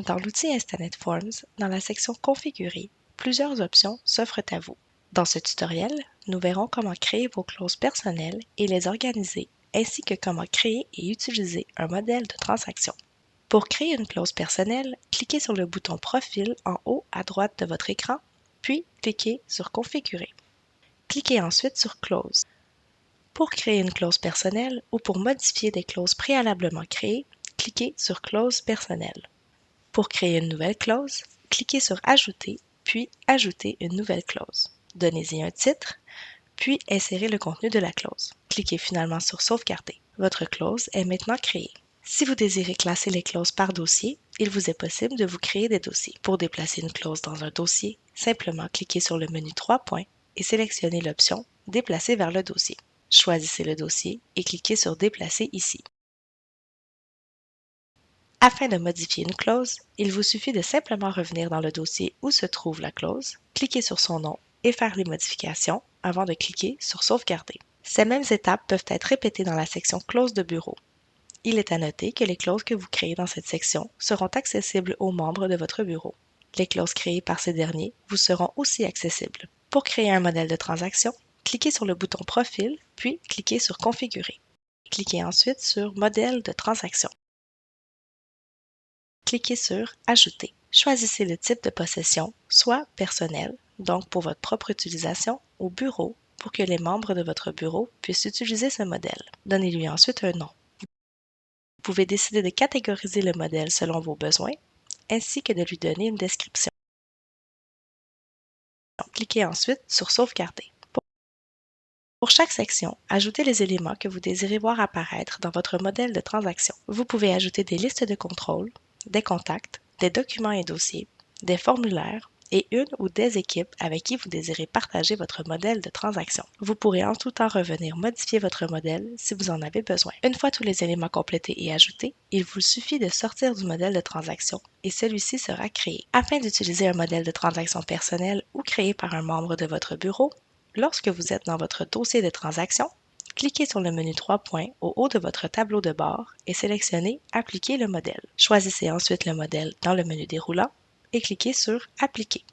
Dans l'outil Instanet Forms, dans la section Configurer, plusieurs options s'offrent à vous. Dans ce tutoriel, nous verrons comment créer vos clauses personnelles et les organiser, ainsi que comment créer et utiliser un modèle de transaction. Pour créer une clause personnelle, cliquez sur le bouton Profil en haut à droite de votre écran, puis cliquez sur Configurer. Cliquez ensuite sur Clause. Pour créer une clause personnelle ou pour modifier des clauses préalablement créées, cliquez sur Clause personnelle. Pour créer une nouvelle clause, cliquez sur Ajouter, puis Ajouter une nouvelle clause. Donnez-y un titre, puis insérez le contenu de la clause. Cliquez finalement sur Sauvegarder. Votre clause est maintenant créée. Si vous désirez classer les clauses par dossier, il vous est possible de vous créer des dossiers. Pour déplacer une clause dans un dossier, simplement cliquez sur le menu 3 points et sélectionnez l'option Déplacer vers le dossier. Choisissez le dossier et cliquez sur Déplacer ici. Afin de modifier une clause, il vous suffit de simplement revenir dans le dossier où se trouve la clause, cliquer sur son nom et faire les modifications avant de cliquer sur Sauvegarder. Ces mêmes étapes peuvent être répétées dans la section Clauses de bureau. Il est à noter que les clauses que vous créez dans cette section seront accessibles aux membres de votre bureau. Les clauses créées par ces derniers vous seront aussi accessibles. Pour créer un modèle de transaction, cliquez sur le bouton Profil, puis cliquez sur Configurer. Cliquez ensuite sur Modèle de transaction. Cliquez sur Ajouter. Choisissez le type de possession, soit personnel, donc pour votre propre utilisation, ou bureau, pour que les membres de votre bureau puissent utiliser ce modèle. Donnez-lui ensuite un nom. Vous pouvez décider de catégoriser le modèle selon vos besoins, ainsi que de lui donner une description. Cliquez ensuite sur Sauvegarder. Pour chaque section, ajoutez les éléments que vous désirez voir apparaître dans votre modèle de transaction. Vous pouvez ajouter des listes de contrôle, des contacts, des documents et dossiers, des formulaires et une ou des équipes avec qui vous désirez partager votre modèle de transaction. Vous pourrez en tout temps revenir modifier votre modèle si vous en avez besoin. Une fois tous les éléments complétés et ajoutés, il vous suffit de sortir du modèle de transaction et celui-ci sera créé. Afin d'utiliser un modèle de transaction personnel ou créé par un membre de votre bureau, lorsque vous êtes dans votre dossier de transaction, cliquez sur le menu 3 points au haut de votre tableau de bord et sélectionnez Appliquer le modèle. Choisissez ensuite le modèle dans le menu déroulant et cliquez sur Appliquer.